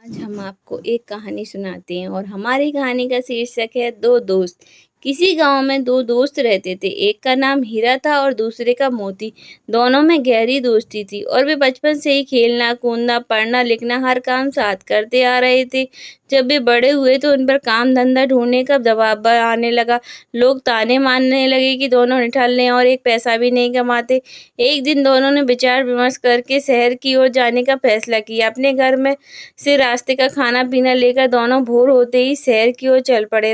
आज हम आपको एक कहानी सुनाते हैं और हमारी कहानी का शीर्षक है दो दोस्त। किसी गांव में दो दोस्त रहते थे। एक का नाम हीरा था और दूसरे का मोती। दोनों में गहरी दोस्ती थी और वे बचपन से ही खेलना कूदना पढ़ना लिखना हर काम साथ करते आ रहे थे। जब वे बड़े हुए तो उन पर काम धंधा ढूंढने का दबाव आने लगा। लोग ताने मारने लगे कि दोनों निठल्ले और एक पैसा भी नहीं कमाते। एक दिन दोनों ने विचार विमर्श करके शहर की ओर जाने का फैसला किया। अपने घर में से रास्ते का खाना पीना लेकर दोनों भोर होते ही शहर की ओर चल पड़े।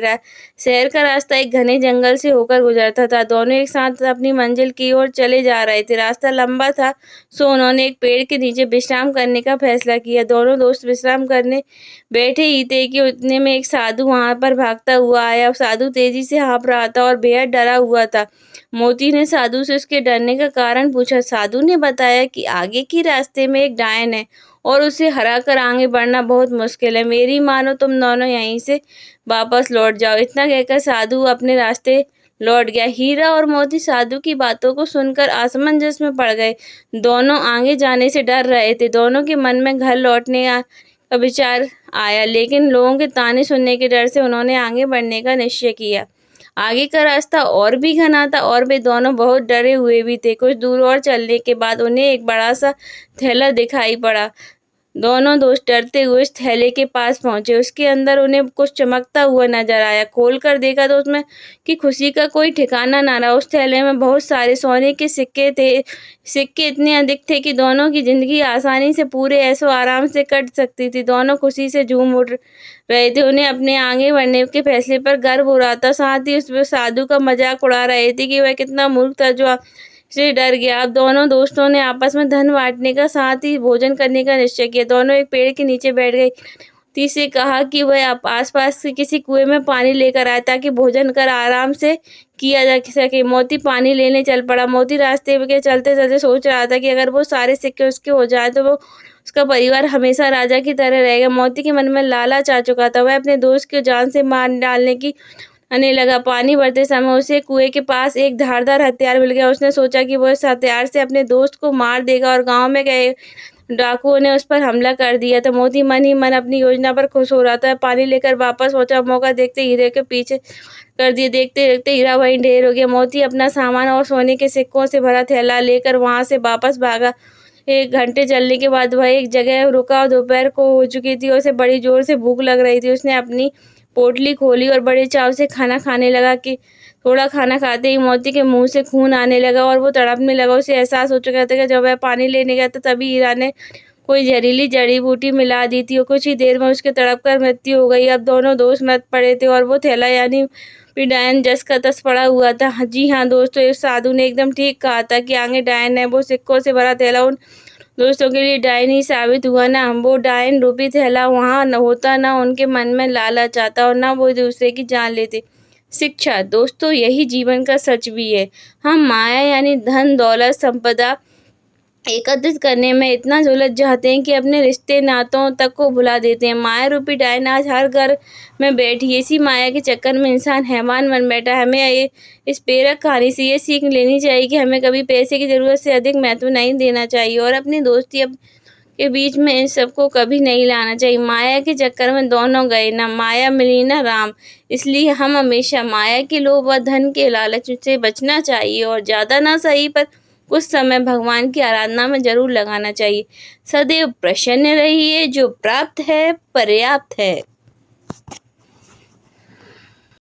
शहर का रास्ता एक घने जंगल से होकर गुजरता था। दोनों एक साथ अपनी मंजिल की ओर चले जा रहे थे। रास्ता लंबा था, सो उन्होंने एक पेड़ के नीचे विश्राम करने का फैसला किया। दोनों दोस्त विश्राम करने बैठे ही थे कि उतने में एक साधु वहां पर भागता हुआ आया। साधु तेजी से हाँफ रहा था और बेहद डरा हुआ था। मोती ने साधु से उसके डरने का कारण पूछा। साधु ने बताया कि आगे की रास्ते में एक डायन है और उसे हराकर आगे बढ़ना बहुत मुश्किल है। मेरी मानो तुम दोनों यहीं से वापस लौट जाओ। इतना कहकर साधु अपने रास्ते लौट गया। हीरा और मोती साधु की बातों को सुनकर असमंजस में पड़ गए। दोनों आगे जाने से डर रहे थे। दोनों के मन में घर लौटने का विचार आया, लेकिन लोगों के ताने सुनने के डर से उन्होंने आगे बढ़ने का निश्चय किया। आगे का रास्ता और भी घना था और वे दोनों बहुत डरे हुए भी थे। कुछ दूर और चलने के बाद उन्हें एक बड़ा सा थैला दिखाई पड़ा। दोनों दोस्त डरते हुए उस थैले के पास पहुंचे। उसके अंदर उन्हें कुछ चमकता हुआ नजर आया। खोल कर देखा तो उसमें की खुशी का कोई ठिकाना ना रहा। उस थैले में बहुत सारे सोने के सिक्के थे। सिक्के इतने अधिक थे कि दोनों की जिंदगी आसानी से पूरे ऐसो आराम से कट सकती थी। दोनों खुशी से झूम उठ रहे थे। उन्हें अपने आगे बढ़ने के फैसले पर गर्व हो रहा था। साथ ही उस साधु का मजाक उड़ा रहे थे कि वह कितना मूर्ख था जो से डर गया। अब दोनों दोस्तों ने आपस में धन बांटने का साथ ही भोजन करने का निश्चय किया। दोनों एक पेड़ के नीचे बैठ गए। तीसरे कहा कि वह आसपास से किसी कुएं में पानी लेकर आए ताकि भोजन कर आराम से किया जा सके। मोती पानी लेने चल पड़ा। मोती रास्ते के चलते चलते सोच रहा था कि अगर वो सारे सिक्के उसके हो जाए तो वो उसका परिवार हमेशा राजा की तरह रहेगा। मोती के मन में लालच आ चुका था। वह अपने दोस्त को जान से मार डालने की आने लगा। पानी भरते समय उसे कुएं के पास एक धारदार हथियार मिल गया। उसने सोचा कि वो इस हथियार से अपने दोस्त को मार देगा और गांव में गए डाकुओं ने उस पर हमला कर दिया था। मोती मन ही मन अपनी योजना पर खुश हो रहा था। पानी लेकर वापस पहुंचा। मौका देखते हीरे के पीछे कर दिए। देखते देखते हीरा वहीं ढेर हो गया। मोती अपना सामान और सोने के सिक्कों से भरा थैला लेकर वहां से वापस भागा। 1 घंटे चलने के बाद वह एक जगह रुका। दोपहर को हो चुकी थी और उसे बड़ी जोर से भूख लग रही थी। उसने अपनी पोटली खोली और बड़े चाव से खाना खाने लगा कि थोड़ा खाना खाते ही मोती के मुंह से खून आने लगा और वो तड़पने लगा। उसे एहसास हो चुका था कि जब वह पानी लेने गया था तभी हीरा ने कोई जहरीली जड़ी बूटी मिला दी थी और कुछ ही देर में उसके तड़प कर मृत्यु हो गई। अब दोनों दोस्त मर पड़े थे और वो थैला यानी डायन जस का तस पड़ा हुआ था। जी हाँ दोस्तों, इस साधु ने एकदम ठीक कहा था कि आगे डायन है। वो सिक्कों से भरा थैला उन दोस्तों के लिए डायन ही साबित हुआ ना। वो डायन रूपी थैला वहां न होता, ना उनके मन में लालच आता और ना वो दूसरे की जान लेते। शिक्षा दोस्तों, यही जीवन का सच भी है। हम माया यानी धन दौलत संपदा एकत्रित करने में इतना उलझ जाते हैं कि अपने रिश्ते नातों तक को भुला देते हैं। माया रूपी डायन आज हर घर में बैठी है। इसी माया के चक्कर में इंसान हैवान बन बैठा है। हमें इस प्रेरक कहानी से ये सीख लेनी चाहिए कि हमें कभी पैसे की जरूरत से अधिक महत्व नहीं देना चाहिए और अपनी दोस्ती के बीच में इन सबको कभी नहीं लाना चाहिए। माया के चक्कर में दोनों गए, ना माया मिली ना राम। इसलिए हम हमेशा माया के लोभ व धन के लालच से बचना चाहिए और ज्यादा ना सही पर कुछ समय भगवान की आराधना में जरूर लगाना चाहिए। सदैव प्रसन्न रहिए। जो प्राप्त है पर्याप्त है।